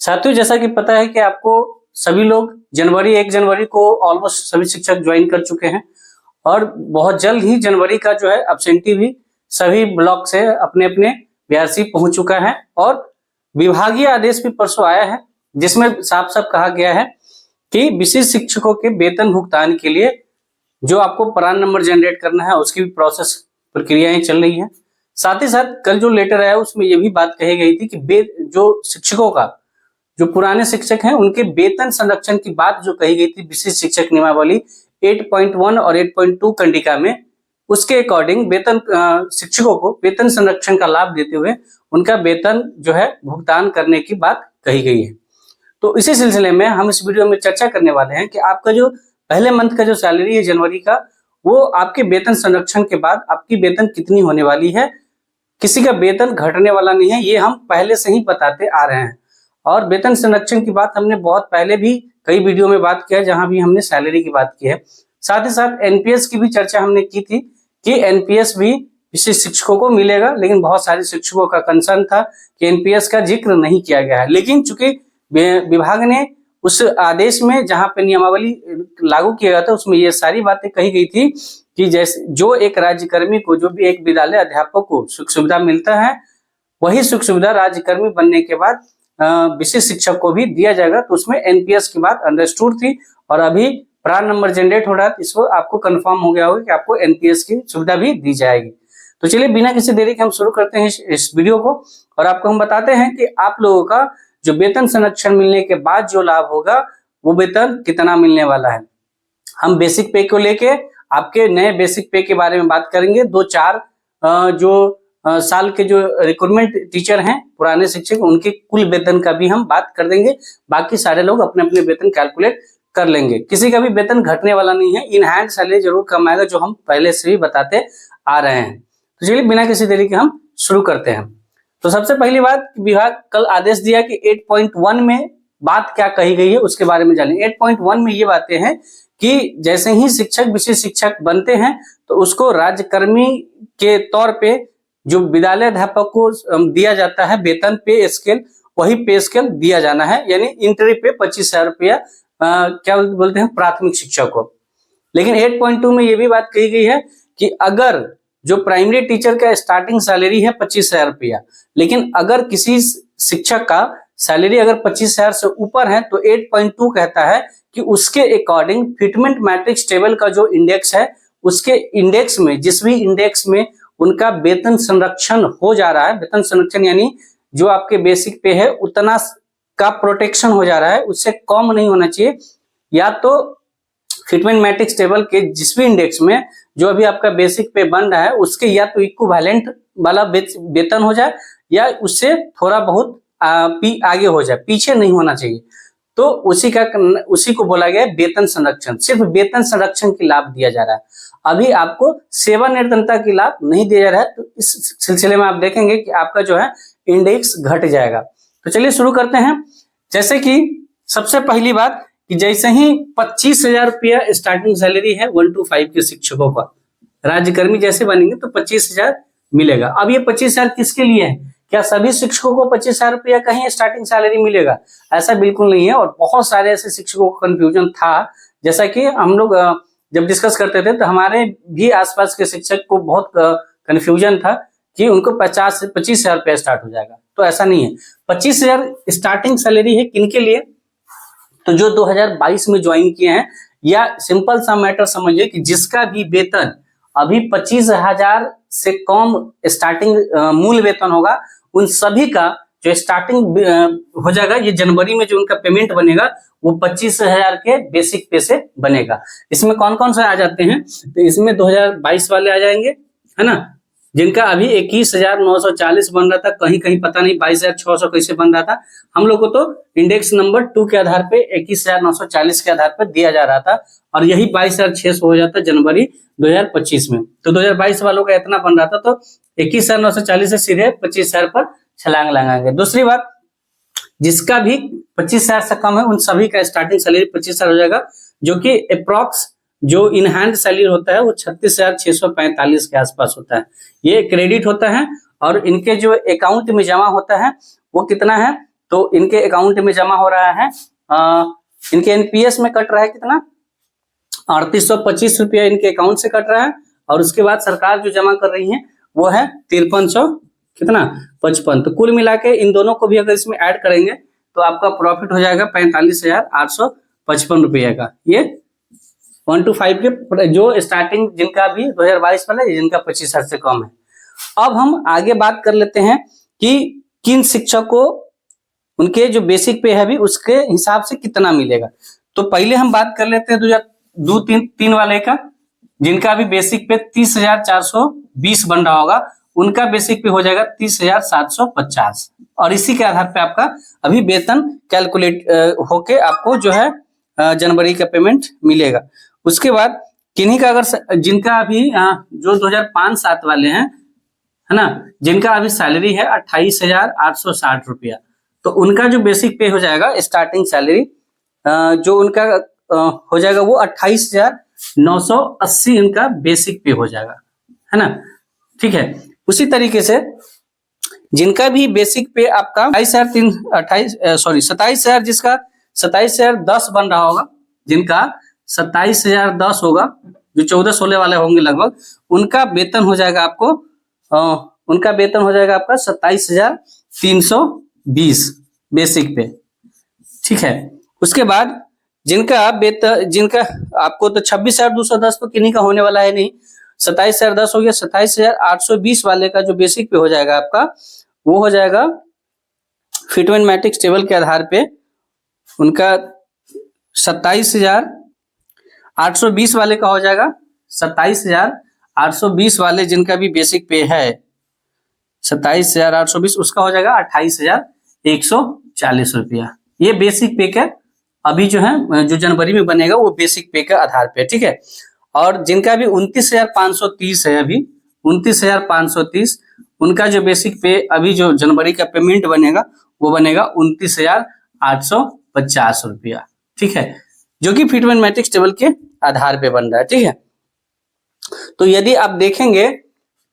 साथियों, जैसा कि पता है कि आपको सभी लोग 1 जनवरी को ऑलमोस्ट सभी शिक्षक ज्वाइन कर चुके हैं और बहुत जल्द ही जनवरी का जो है एब्सेंटी भी सभी ब्लॉक से अपने अपने बीआरसी पहुंच चुका है और विभागीय आदेश भी परसों आया है जिसमें साफ साफ कहा गया है कि विशिष्ट शिक्षकों के वेतन भुगतान के लिए जो आपको प्रान नंबर जनरेट करना है उसकी भी प्रोसेस प्रक्रियाएं चल रही है। साथ ही साथ कल जो लेटर आया उसमें यह भी बात कही गई थी कि जो शिक्षकों का जो पुराने शिक्षक हैं उनके वेतन संरक्षण की बात जो कही गई थी विशिष्ट शिक्षक नियमावली 8.1 और 8.2 कंडिका में, उसके अकॉर्डिंग वेतन शिक्षकों को वेतन संरक्षण का लाभ देते हुए उनका वेतन जो है भुगतान करने की बात कही गई है। तो इसी सिलसिले में हम इस वीडियो में चर्चा करने वाले हैं कि आपका जो पहले मंथ का जो सैलरी है जनवरी का, वो आपके वेतन संरक्षण के बाद आपकी वेतन कितनी होने वाली है। किसी का वेतन घटने वाला नहीं है, ये हम पहले से ही बताते आ रहे हैं। और वेतन संरक्षण की बात हमने बहुत पहले भी कई वीडियो में बात किया जहां भी हमने सैलरी की बात की है। साथ ही साथ एनपीएस की भी चर्चा हमने की थी कि एनपीएस भी विशिष्ट शिक्षकों को मिलेगा, लेकिन बहुत सारे शिक्षकों का कंसर्न था कि एनपीएस का जिक्र नहीं किया गया है। लेकिन चूंकि विभाग ने उस आदेश में जहां पे नियमावली लागू किया गया था उसमें ये सारी बातें कही गई थी कि जैसे जो एक राज्यकर्मी को, जो भी एक विद्यालय अध्यापक को सुख सुविधा मिलता है, वही सुख सुविधा राज्यकर्मी बनने के बाद विशिष्ट शिक्षक को भी दिया जाएगा। तो उसमें एनपीएस की बात अंडरस्टूड थी और अभी प्रान नंबर जनरेट हो रहा है, इसको आपको कंफर्म हो गया होगा कि आपको एनपीएस की सुविधा भी दी जाएगी। तो चलिए बिना किसी देरी के हम शुरू करते हैं इस वीडियो को और आपको हम बताते हैं कि आप लोगों का जो वेतन संरक्षण मिलने के बाद जो लाभ होगा वो वेतन कितना मिलने वाला है। हम बेसिक पे को लेके आपके नए बेसिक पे के बारे में बात करेंगे। 2-4 जो साल के जो रिक्रूटमेंट टीचर हैं पुराने शिक्षक, उनके कुल वेतन का भी हम बात कर देंगे। बाकी सारे लोग अपने अपने वेतन कैलकुलेट कर लेंगे। किसी का भी वेतन घटने वाला नहीं है, इन हैंड सैलरी जरूर कम आएगा, जो हम पहले से भी बताते आ रहे हैं। तो चलिए बिना किसी देरी के हम शुरू करते हैं। तो सबसे पहली बात, विभाग कल आदेश दिया कि 8.1 में बात क्या कही गई है उसके बारे में जानेंगे। 8.1 में ये बातें हैं कि जैसे ही शिक्षक विशिष्ट शिक्षक बनते हैं तो उसको राज्यकर्मी के तौर पे जो विद्यालय अध्यापक को दिया जाता है वेतन पे स्केल, वही पे स्केल दिया जाना है, यानी इंटरी पे 25,000 रुपया क्या बोलते हैं प्राथमिक शिक्षक को। लेकिन 8.2 में ये भी बात कही गई है कि अगर जो प्राइमरी टीचर का स्टार्टिंग सैलरी है 25,000 रुपया, लेकिन अगर किसी शिक्षक का सैलरी अगर 25,000 से ऊपर है तो 8.2 कहता है कि उसके अकॉर्डिंग फिटमेंट मैट्रिक्स टेबल का जो इंडेक्स है उसके इंडेक्स में, जिस भी इंडेक्स में उनका वेतन संरक्षण हो जा रहा है, वेतन संरक्षण यानी जो आपके बेसिक पे है उतना का प्रोटेक्शन हो जा रहा है, उससे कम नहीं होना चाहिए। या तो फिटमेंट मैट्रिक्स टेबल के जिस भी इंडेक्स में जो अभी आपका बेसिक पे बन रहा है उसके या तो इक्विवेलेंट वाला वेतन हो जाए या उससे थोड़ा बहुत आगे हो जाए, पीछे नहीं होना चाहिए। तो उसी को बोला गया वेतन संरक्षण। सिर्फ वेतन संरक्षण की लाभ दिया जा रहा है, अभी आपको सेवानिवृत्तता की लाभ नहीं दिया जा रहा है। तो इस सिलसिले में आप देखेंगे कि आपका जो है इंडेक्स घट जाएगा। तो चलिए शुरू करते हैं। जैसे कि सबसे पहली बात कि जैसे ही 25,000 रुपया स्टार्टिंग सैलरी है 1 to 5 के शिक्षकों का, राज्यकर्मी जैसे बनेंगे तो 25,000 मिलेगा। अब ये 25,000 किसके लिए है? क्या सभी शिक्षकों को 25,000 रुपया का ही स्टार्टिंग सैलरी मिलेगा? ऐसा बिल्कुल नहीं है। और बहुत सारे ऐसे शिक्षकों को कंफ्यूजन था, जैसा कि हम लोग जब डिस्कस करते थे तो हमारे भी आसपास के शिक्षक को बहुत कंफ्यूजन था कि उनको 25,000 रुपया स्टार्ट हो जाएगा। तो ऐसा नहीं है। 25,000 स्टार्टिंग सैलरी है किनके लिए? तो जो 2022 में ज्वाइन किए हैं, या सिंपल सा मैटर समझिए कि जिसका भी वेतन अभी 25,000 से कम स्टार्टिंग मूल वेतन होगा, उन सभी का जो स्टार्टिंग हो जाएगा, ये जनवरी में जो उनका पेमेंट बनेगा वो 25,000 के बेसिक पे से बनेगा। इसमें कौन कौन से आ जाते हैं? तो इसमें 2022 वाले आ जाएंगे, है ना, जिनका अभी 21,940 बन रहा था, कहीं कहीं पता नहीं 22,600 कैसे बन रहा था। हम लोग को तो इंडेक्स नंबर 2 के आधार पे 21,940 के आधार पर दिया जा रहा था और यही 22,600 हो जाता जनवरी 2025 में। तो 2022 वालों का इतना बन रहा था, तो 21,940 से सीधे 25,000 पर छलांग लगाएंगे। दूसरी बात, जिसका भी 25,000 से कम है उन सभी का स्टार्टिंग सैलरी 25,000 हो जाएगा, जो कि अप्रॉक्स जो इन हैंड सैलरी होता है वो 36,645 के आसपास होता है। ये क्रेडिट होता है और इनके जो अकाउंट में जमा होता है वो कितना है? तो इनके अकाउंट में जमा हो रहा है, इनके एनपीएस में कट रहा है कितना, 3825 रुपया इनके अकाउंट से कट रहा है। और उसके बाद सरकार जो जमा कर रही है वो है 5300 कितना 55। तो कुल मिला के इन दोनों को भी अगर इसमें ऐड करेंगे तो आपका प्रॉफिट हो जाएगा 45,855 रुपया का। ये 1 to 5 के जो स्टार्टिंग जिनका भी 2022 वाला, जिनका 25,000 से कम है। अब हम आगे बात कर लेते हैं कि किन शिक्षक को उनके जो बेसिक पे है भी उसके हिसाब से कितना मिलेगा। तो पहले हम बात कर लेते हैं 2003 वाले का, जिनका भी बेसिक पे 30,420 बन रहा होगा, उनका बेसिक पे हो जाएगा 30,750। और इसी के आधार पे आपका अभी वेतन कैलकुलेट होके आपको जो है जनवरी का पेमेंट मिलेगा। उसके बाद किन्हीं का अगर जिनका अभी जो 2005-7 वाले हैं है ना, जिनका अभी सैलरी है 28,860 रुपया, तो उनका जो बेसिक पे हो जाएगा स्टार्टिंग सैलरी जो उनका हो जाएगा वो 28,980 उनका बेसिक पे हो जाएगा, है ना। ठीक है, उसी तरीके से जिनका भी बेसिक पे आपका 27,000 जिसका 27,010 बन रहा होगा, जिनका 27,010 होगा, जो 14-16 वाले होंगे लगभग, उनका वेतन हो जाएगा आपको उनका वेतन हो जाएगा आपका 27,320 बेसिक पे। ठीक है, उसके बाद जिनका आपको तो 26,210 तो किन्हीं का होने वाला है नहीं, 27,010 हो गया। 27,820 वाले का जो बेसिक पे हो जाएगा आपका वो हो जाएगा फिटमेंट मैट्रिक्स टेबल के आधार पे उनका 27,820 वाले का हो जाएगा 27,820 वाले जिनका भी बेसिक पे है 27,820 उसका हो जाएगा 28,140 रुपया। ये बेसिक पे का अभी जो है जो जनवरी में बनेगा वो बेसिक पे के आधार पे। ठीक है, और जिनका भी 29,530 है, अभी 29,530 उनका जो बेसिक पे अभी जो जनवरी का पेमेंट बनेगा वो बनेगा 29,850 रुपया। ठीक है, जो कि फिटमेंट मैट्रिक्स टेबल के आधार पे बन रहा है। ठीक है, तो यदि आप देखेंगे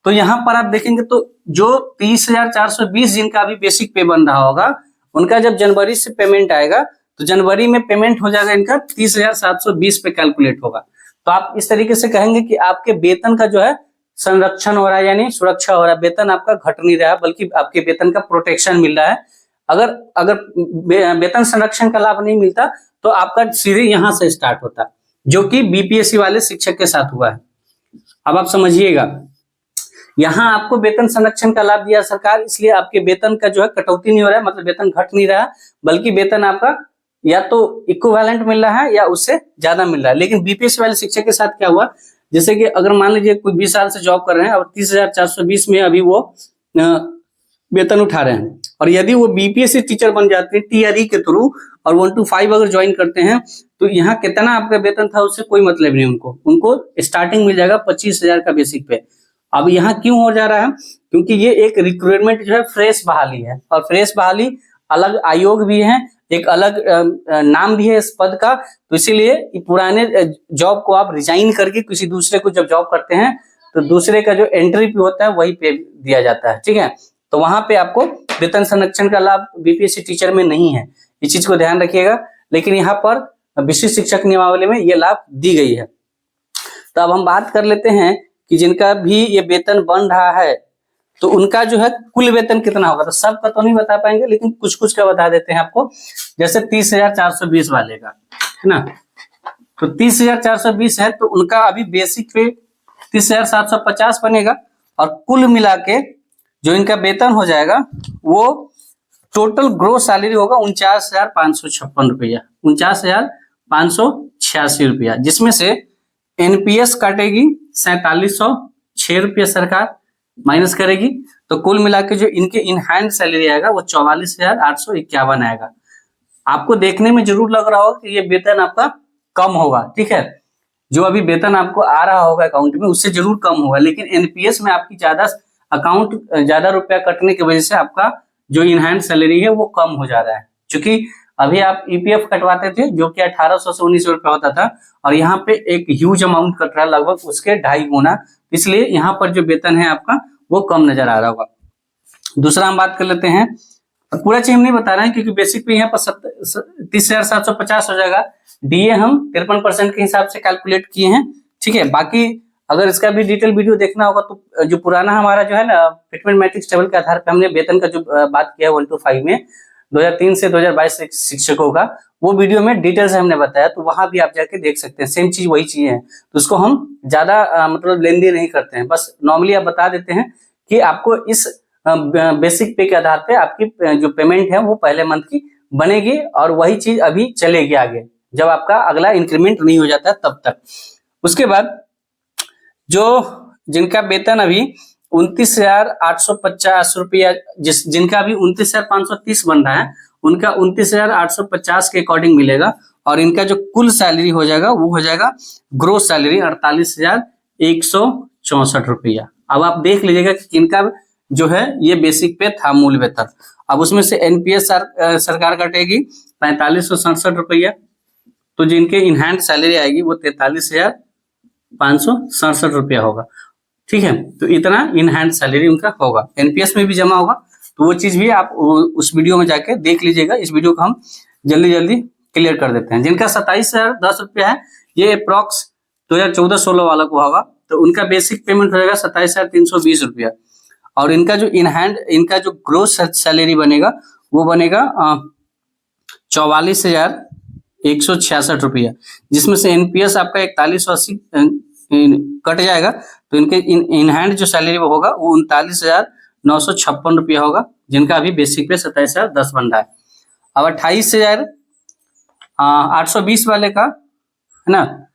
तो यहाँ पर आप देखेंगे तो जो 30,420 जिनका अभी बेसिक पे बन रहा होगा उनका जब जनवरी से पेमेंट आएगा तो जनवरी में पेमेंट हो जाएगा इनका 30,720 पे कैलकुलेट होगा। तो आप इस तरीके से कहेंगे कि आपके वेतन का जो है संरक्षण हो रहा है, यानी सुरक्षा हो रहा है, वेतन आपका घट नहीं रहा है बल्कि आपके वेतन का प्रोटेक्शन मिल रहा है। अगर वेतन संरक्षण का लाभ नहीं मिलता तो आपका सीधे यहां से स्टार्ट होता, जो कि बीपीएससी वाले शिक्षक के साथ हुआ है। अब आप समझिएगा, यहाँ आपको वेतन संरक्षण का लाभ दिया सरकार, इसलिए आपके वेतन का जो है कटौती नहीं हो रहा है, मतलब वेतन घट नहीं रहा है, बल्कि वेतन आपका या तो इक्विवेलेंट मिल रहा है या उससे ज्यादा मिल रहा है। लेकिन बीपीएससी वाले शिक्षक के साथ क्या हुआ, जैसे कि अगर मान लीजिए कोई 20 साल से जॉब कर रहे हैं और 30,420 में अभी वो वेतन उठा रहे हैं, और यदि वो बीपीएससी टीचर बन जाते हैं टीआरई के थ्रू और 1 to 5 अगर ज्वाइन करते हैं तो यहाँ कितना आपका वेतन था उससे कोई मतलब नहीं, उनको स्टार्टिंग मिल जाएगा 25,000 का बेसिक पे। अब यहाँ क्यों हो जा रहा है, क्योंकि ये एक रिक्रूटमेंट जो है फ्रेश बहाली है, और फ्रेश बहाली अलग आयोग भी है, एक अलग नाम भी है इस पद का, तो इसीलिए पुराने जॉब को आप रिजाइन करके किसी दूसरे को जब जॉब करते हैं तो दूसरे का जो एंट्री पे होता है वही पे दिया जाता है। ठीक है, तो वहां पे आपको वेतन संरक्षण का लाभ बीपीएससी टीचर में नहीं है, इस चीज को ध्यान रखिएगा। लेकिन यहाँ पर विशिष्ट शिक्षक नियमावली में ये लाभ दी गई है। तो अब हम बात कर लेते हैं कि जिनका भी ये वेतन बन रहा है तो उनका जो है कुल वेतन कितना होगा। तो सबका तो नहीं बता पाएंगे, लेकिन कुछ कुछ का बता देते हैं आपको। जैसे 30,420 वाले का है ना, तो 30,420 है तो उनका अभी बेसिक पे 30,750 बनेगा, और कुल मिला के जो इनका वेतन हो जाएगा वो टोटल ग्रोस सैलरी होगा 49,556 रुपया, 49,586 रुपया, जिसमें से एनपीएस काटेगी 4,706 रुपया सरकार माइनस करेगी, तो कुल मिला के जो इनके इन हैंड सैलरी आएगा वो 44,851 आएगा। आपको देखने में जरूर लग रहा होगा कि ये वेतन आपका कम होगा, ठीक है, जो अभी वेतन आपको आ रहा होगा अकाउंट में उससे जरूर कम होगा, लेकिन एनपीएस में आपकी ज्यादा रुपया कटने की वजह से आपका जो इन हैंड सैलरी है वो कम हो जा रहा है। क्योंकि अभी आप ईपीएफ कटवाते थे जो कि 1,800 से 1,900 रुपया होता था, और यहाँ पे एक ह्यूज अमाउंट कट रहा है, लगभग उसके 2.5 गुना, इसलिए यहाँ पर जो वेतन है आपका वो कम नजर आ रहा होगा। दूसरा हम बात कर लेते हैं और पूरा चीज हम नहीं बता रहे हैं क्योंकि बेसिक पे यहाँ पर 30,750 हो जाएगा। डीए हम 53% के हिसाब से कैलकुलेट किए हैं, ठीक है। बाकी अगर इसका भी डिटेल वीडियो देखना होगा तो जो पुराना हमारा जो है ना फिटमेंट मैट्रिक्स टेबल के आधार पर हमने वेतन का जो बात किया 1 to 5 में 2003 से 2022 शिक्षकों का, वो वीडियो में डिटेल से हमने बताया, तो वहां भी आप जाके देख सकते हैं। सेम चीज वही चीज है, तो उसको हम ज्यादा मतलब लेंदी नहीं करते हैं, बस नॉर्मली आप बता देते हैं कि आपको इस बेसिक पे के आधार पे आपकी जो पेमेंट है वो पहले मंथ की बनेगी, और वही चीज अभी चलेगी आगे जब आपका अगला इंक्रीमेंट नहीं हो जाता तब तक। उसके बाद जो जिनका वेतन अभी 29,850 रुपया, जिनका अभी 29,530 बन रहा है, उनका 29,850 के अकॉर्डिंग मिलेगा, और इनका जो कुल सैलरी हो जाएगा वो हो जाएगा ग्रोस सैलरी 48,164 रुपया। अब आप देख लीजिएगा कि इनका जो है ये बेसिक पे था मूल वेतन। अब उसमें से एनपीएस सरकार काटेगी 4567 रुपया, तो जिनके इन हैंड सैलरी आएगी वो 43,567 रुपया होगा, ठीक है। तो इतना इन हैंड सैलरी उनका होगा, एनपीएस में भी जमा होगा, तो वो चीज भी आप उस वीडियो में जाके देख लीजिएगा। इस वीडियो को हम जल्दी जल्दी क्लियर कर देते हैं। जिनका 27,010 रुपया है, ये अप्रॉक्स 2014-16 वाला को होगा, तो उनका बेसिक पेमेंट हो जाएगा 27,320 रुपया, और इनका जो इन हैंड इनका जो ग्रोस सैलरी बनेगा वो बनेगा 44,166 रुपया, जिसमें से एनपीएस आपका 4180 कट जाएगा, तो इनके इन हैंड जो सैलरी वो होगा वो 39,956 रुपया होगा, जिनका अभी बेसिक पे 27,010 बन रहा है। अब 28,820 वाले का है ना,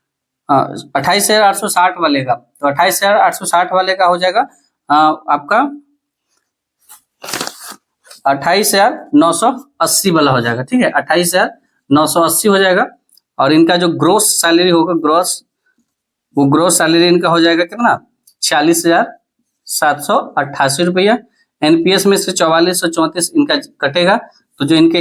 28,860 वाले का, तो 28,860 वाले का हो जाएगा आपका 28,980 वाला हो जाएगा, ठीक है। 28,980 हो जाएगा, और इनका जो ग्रोस सैलरी होगा ग्रोस सैलरी इनका हो जाएगा कितना 46,788 रुपया। एनपीएस में से 4434 इनका कटेगा, तो जो इनके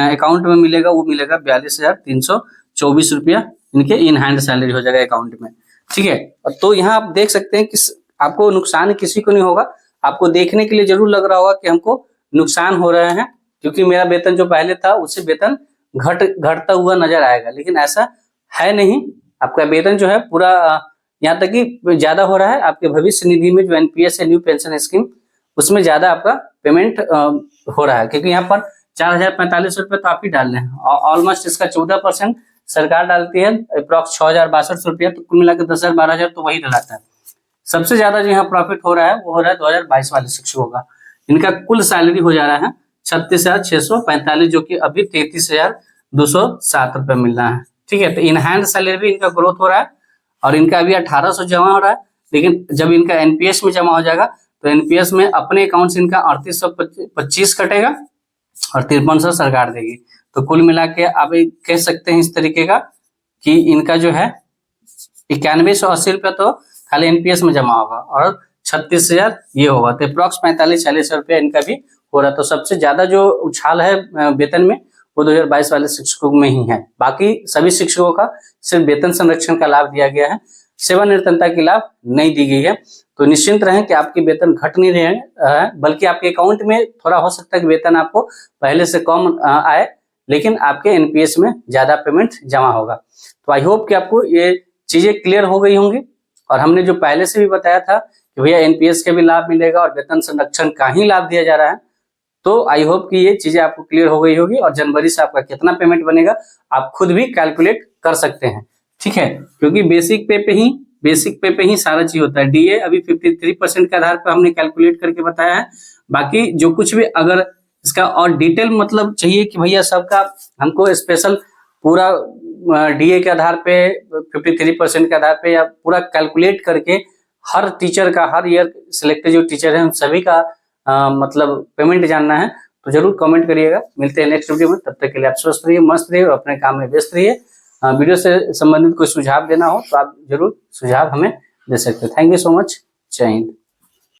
अकाउंट में मिलेगा वो मिलेगा 42,324 रुपया, इनके इन हैंड सैलरी हो जाएगा अकाउंट में, ठीक है। तो यहाँ आप देख सकते हैं कि आपको नुकसान किसी को नहीं होगा। आपको देखने के लिए जरूर लग रहा होगा कि हमको नुकसान हो रहे हैं क्योंकि मेरा वेतन जो पहले था उससे वेतन घटता हुआ नजर आएगा, लेकिन ऐसा है नहीं। आपका वेतन जो है पूरा यहाँ तक कि ज्यादा हो रहा है। आपके भविष्य निधि में जो एनपीएस है न्यू पेंशन स्कीम, उसमें ज्यादा आपका पेमेंट हो रहा है, क्योंकि यहाँ पर 4,045 रुपये तो आप ही डाल रहे हैं, ऑलमोस्ट इसका 14% सरकार डालती है, अप्रॉक्स 6,062 रुपया, तो कुल मिलाकर 10,000 12,000 तो वही डलाता है। सबसे ज्यादा जो यहाँ प्रॉफिट हो रहा है वो हो रहा है 2022 वाले शिक्षकों का। इनका कुल सैलरी हो जा रहा है 36,645, जो कि अभी 33,207 रुपये मिल रहा है, ठीक है। तो इन हैंड सैलरी भी इनका ग्रोथ हो रहा है, और इनका अभी 1,800 जमा हो रहा है, लेकिन जब इनका एनपीएस में जमा हो जाएगा तो एनपीएस में अपने अकाउंट से इनका 3,825 कटेगा और 5300 सरकार देगी। तो कुल मिला के आप कह सकते हैं इस तरीके का कि इनका जो है 9180 रुपया तो खाली एनपीएस में जमा होगा, और 36,000 ये होगा, तो अप्रॉक्स 45-40 रुपया इनका भी हो रहा है। तो सबसे ज्यादा जो उछाल है वेतन में वो 2022 वाले शिक्षकों में ही है। बाकी सभी शिक्षकों का सिर्फ वेतन संरक्षण का लाभ दिया गया है, सेवानिवृत्तता की लाभ नहीं दी गई है। तो निश्चिंत रहें कि आपकी वेतन घट नहीं रहे हैं, बल्कि आपके अकाउंट में थोड़ा हो सकता है कि वेतन आपको पहले से कम आए, लेकिन आपके एनपीएस में ज्यादा पेमेंट जमा होगा। तो आई होप कि आपको ये चीजें क्लियर हो गई होंगी, और हमने जो पहले से भी बताया था कि भैया एनपीएस के भी लाभ मिलेगा और वेतन संरक्षण का ही लाभ दिया जा रहा है, तो आई होप कि ये चीजें आपको क्लियर हो गई होगी, और जनवरी से आपका कितना पेमेंट बनेगा आप खुद भी कैलकुलेट कर सकते हैं, ठीक है। क्योंकि बेसिक पे पे ही सारा चीज होता है। डीए अभी 53% के आधार पर हमने कैलकुलेट करके बताया है। बाकी जो कुछ भी अगर इसका और डिटेल मतलब चाहिए कि भैया सबका हमको स्पेशल पूरा डीए के आधार पे 53% के आधार पे या पूरा कैलकुलेट करके हर टीचर का, हर ईयर सिलेक्टेड जो टीचर है उन सभी का मतलब पेमेंट जानना है, तो जरूर कमेंट करिएगा। मिलते हैं नेक्स्ट वीडियो में, तब तक के लिए आप स्वस्थ रहिए, मस्त रहिए और अपने काम में व्यस्त रहिए। वीडियो से संबंधित कोई सुझाव देना हो तो आप जरूर सुझाव हमें दे सकते हैं। Thank you so much. जय हिंद।